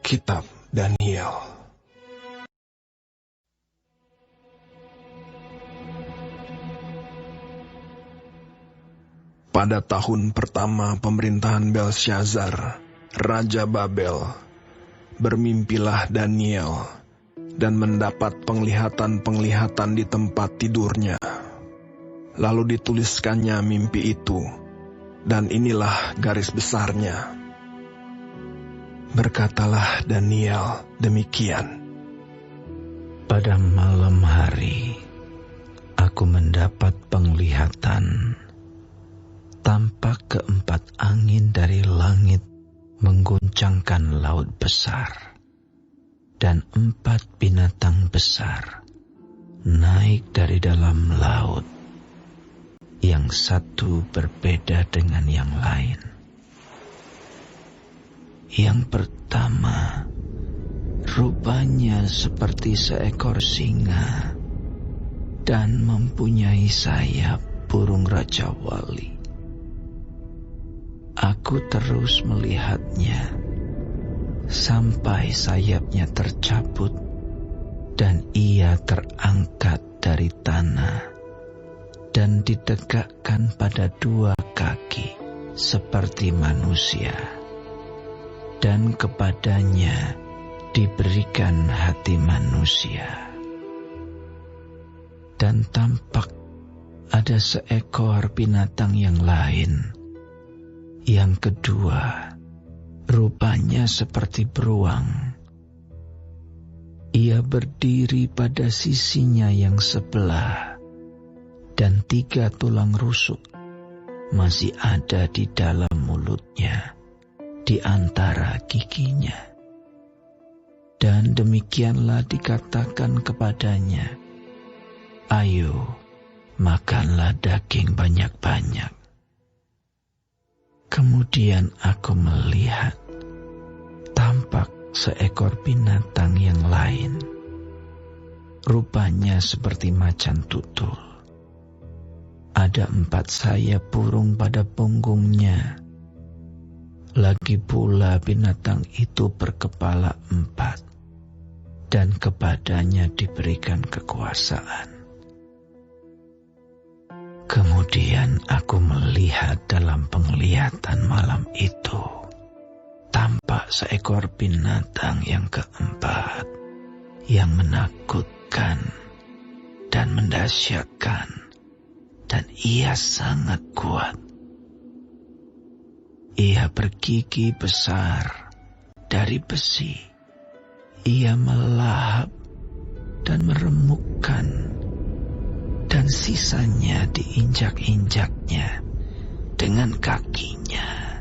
Kitab Daniel. Pada tahun pertama pemerintahan Belsyazar, Raja Babel, bermimpilah Daniel dan mendapat penglihatan-penglihatan di tempat tidurnya. Lalu dituliskannya mimpi itu, dan inilah garis besarnya. Berkatalah Daniel demikian. Pada malam hari, aku mendapat penglihatan. Tampak keempat angin dari langit mengguncangkan laut besar, dan 4 binatang besar naik dari dalam laut. Yang satu berbeda dengan yang lain. Yang pertama, rupanya seperti seekor singa dan mempunyai sayap burung Raja Wali. Aku terus melihatnya sampai sayapnya tercabut dan ia terangkat dari tanah dan ditegakkan pada 2 kaki seperti manusia, dan kepadanya diberikan hati manusia. Dan tampak ada seekor binatang yang lain. Yang kedua, rupanya seperti beruang. Ia berdiri pada sisinya yang sebelah, dan 3 tulang rusuk masih ada di dalam mulutnya, di antara giginya. Dan demikianlah dikatakan kepadanya, "Ayo, makanlah daging banyak-banyak." Kemudian aku melihat, tampak seekor binatang yang lain, rupanya seperti macan tutul. Ada 4 sayap burung pada punggungnya. Lagi pula binatang itu berkepala 4, dan kepadanya diberikan kekuasaan. Kemudian aku melihat dalam penglihatan malam itu, tampak seekor binatang yang keempat, yang menakutkan dan mendahsyatkan, dan ia sangat kuat. Ia bergigi besar dari besi. Ia melahap dan meremukkan, dan sisanya diinjak-injaknya dengan kakinya.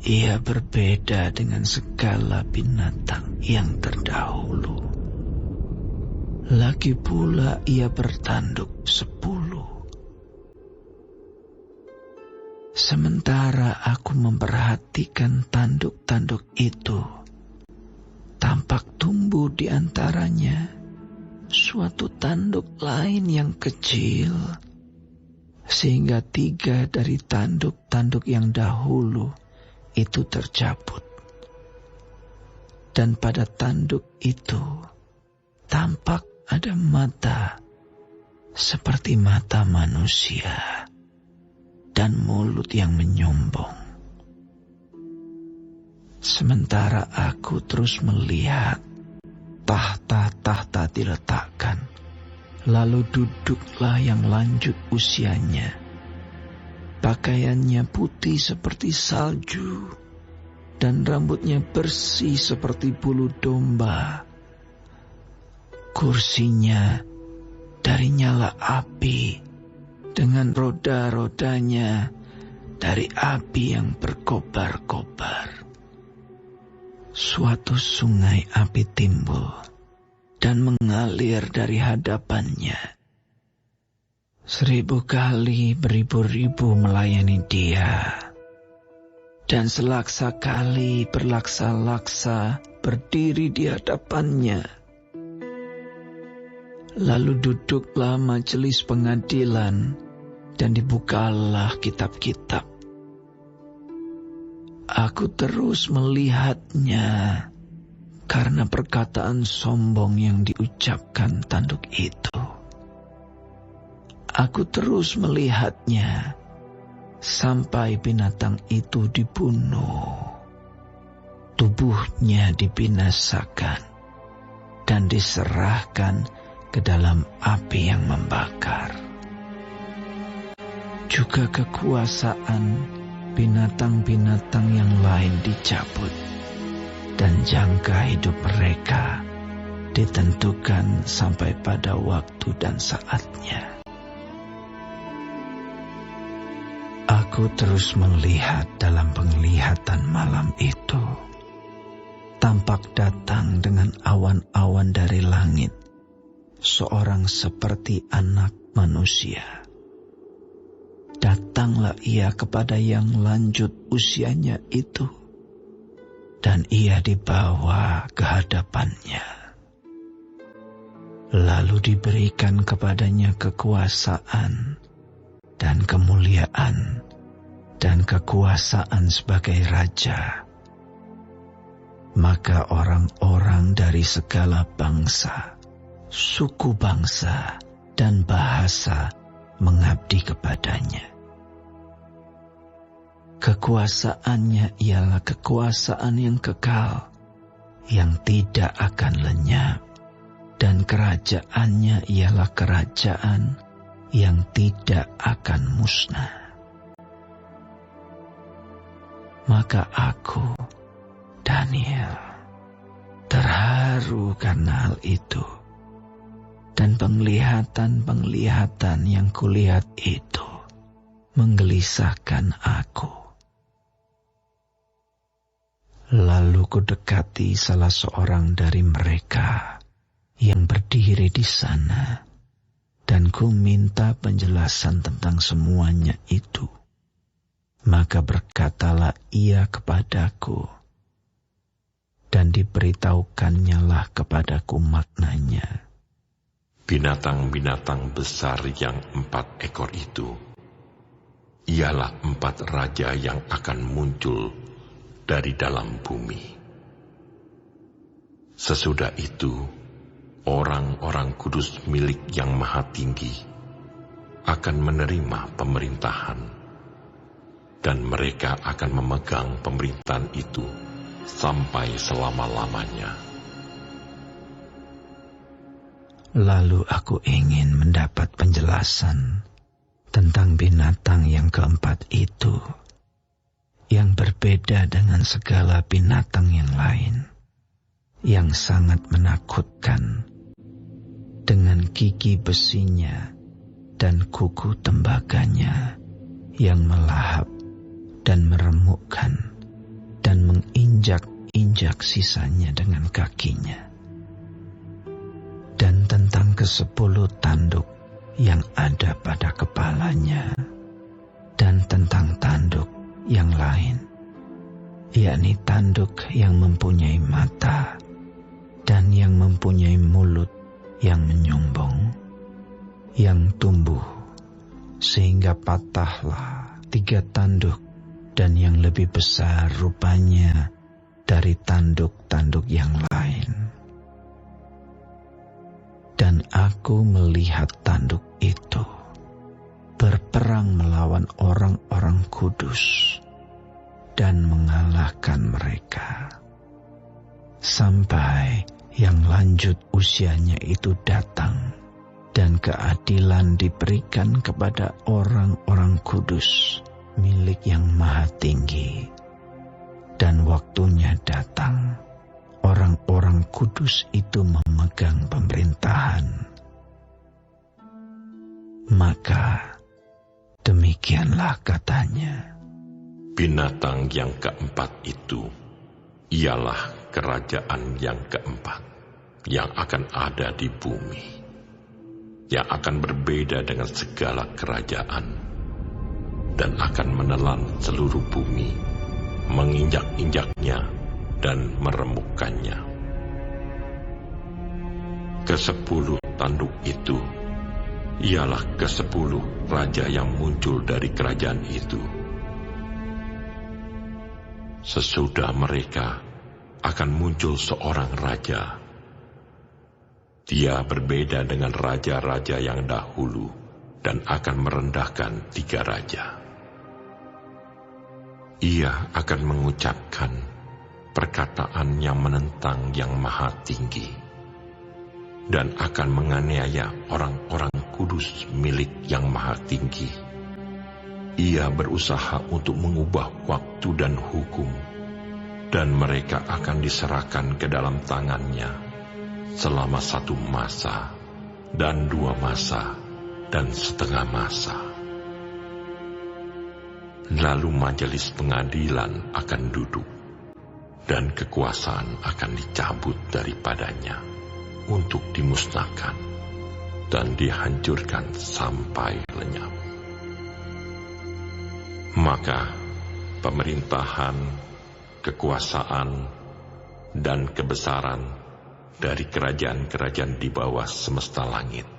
Ia berbeda dengan segala binatang yang terdahulu. Lagi pula ia bertanduk 10. Sementara aku memperhatikan tanduk-tanduk itu, tampak tumbuh di antaranya suatu tanduk lain yang kecil, sehingga 3 dari tanduk-tanduk yang dahulu itu tercabut. Dan pada tanduk itu tampak ada mata seperti mata manusia dan mulut yang menyombong. Sementara aku terus melihat, tahta-tahta diletakkan, lalu duduklah yang lanjut usianya. Pakaiannya putih seperti salju, dan rambutnya bersih seperti bulu domba. Kursinya dari nyala api, dengan roda-rodanya dari api yang berkobar-kobar. Suatu sungai api timbul dan mengalir dari hadapannya. 1000 kali beribu-ribu melayani dia, dan selaksa kali berlaksa-laksa berdiri di hadapannya. Lalu duduklah majelis pengadilan, dan dibukalah kitab-kitab. Aku terus melihatnya karena perkataan sombong yang diucapkan tanduk itu. Aku terus melihatnya sampai binatang itu dibunuh. Tubuhnya dibinasakan dan diserahkan ke dalam api yang membakar. Juga kekuasaan binatang-binatang yang lain dicabut, dan jangka hidup mereka ditentukan sampai pada waktu dan saatnya. Aku terus melihat dalam penglihatan malam itu. Tampak datang dengan awan-awan dari langit, seorang seperti anak manusia. Datanglah ia kepada yang lanjut usianya itu, dan ia dibawa ke hadapannya. Lalu diberikan kepadanya kekuasaan dan kemuliaan dan kekuasaan sebagai raja. Maka orang-orang dari segala bangsa, suku bangsa, dan bahasa mengabdi kepadanya. Kekuasaannya ialah kekuasaan yang kekal, yang tidak akan lenyap, dan kerajaannya ialah kerajaan yang tidak akan musnah. Maka aku, Daniel, terharu karena hal itu, dan penglihatan-penglihatan yang kulihat itu menggelisahkan aku. Lalu kudekati salah seorang dari mereka yang berdiri di sana, dan ku minta penjelasan tentang semuanya itu. Maka berkatalah ia kepadaku, dan diberitahukannya lah kepadaku maknanya. Binatang-binatang besar yang 4 ekor itu, ialah 4 raja yang akan muncul dari dalam bumi. Sesudah itu, orang-orang kudus milik Yang Maha Tinggi akan menerima pemerintahan, dan mereka akan memegang pemerintahan itu sampai selama-lamanya. Lalu aku ingin mendapat penjelasan tentang binatang yang keempat itu, yang berbeda dengan segala binatang yang lain, yang sangat menakutkan, dengan gigi besinya dan kuku tembaganya yang melahap dan meremukkan, dan menginjak-injak sisanya dengan kakinya. Dan tentang ke-10 tanduk yang ada pada kepalanya, dan tentang tanduk yang lain, yakni tanduk yang mempunyai mata, dan yang mempunyai mulut yang menyombong, yang tumbuh, sehingga patahlah 3 tanduk, dan yang lebih besar rupanya dari tanduk-tanduk yang lain. Dan aku melihat tanduk itu berperang melawan orang-orang kudus dan mengalahkan mereka, sampai yang lanjut usianya itu datang, dan keadilan diberikan kepada orang-orang kudus milik Yang Maha Tinggi. Dan waktunya datang, orang-orang kudus itu memegang pemerintahan. Maka demikianlah katanya. Binatang yang keempat itu ialah kerajaan yang keempat yang akan ada di bumi, yang akan berbeda dengan segala kerajaan, dan akan menelan seluruh bumi, menginjak-injaknya dan meremukkannya. Ke-10 tanduk itu ialah ke-10 raja yang muncul dari kerajaan itu. Sesudah mereka akan muncul seorang raja. Dia berbeda dengan raja-raja yang dahulu dan akan merendahkan 3 raja. Ia akan mengucapkan perkataan yang menentang Yang Maha Tinggi dan akan menganiaya orang-orang kudus milik Yang Maha Tinggi. Ia berusaha untuk mengubah waktu dan hukum, dan mereka akan diserahkan ke dalam tangannya selama 1 masa, dan 2 masa, dan setengah masa. Lalu majelis pengadilan akan duduk, dan kekuasaan akan dicabut daripadanya untuk dimusnahkan dan dihancurkan sampai lenyap. Maka pemerintahan, kekuasaan, dan kebesaran dari kerajaan-kerajaan di bawah semesta langit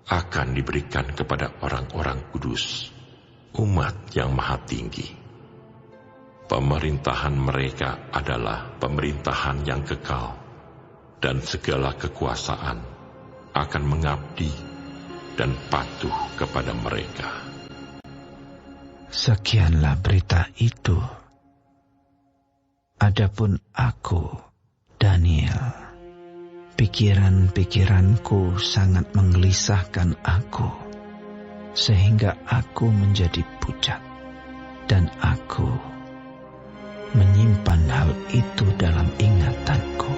akan diberikan kepada orang-orang kudus, umat Yang Maha Tinggi. Pemerintahan mereka adalah pemerintahan yang kekal, dan segala kekuasaan akan mengabdi dan patuh kepada mereka. Sekianlah berita itu. Adapun aku, Daniel, pikiran-pikiranku sangat menggelisahkan aku, sehingga aku menjadi pucat, dan aku menyimpan hal itu dalam ingatanku.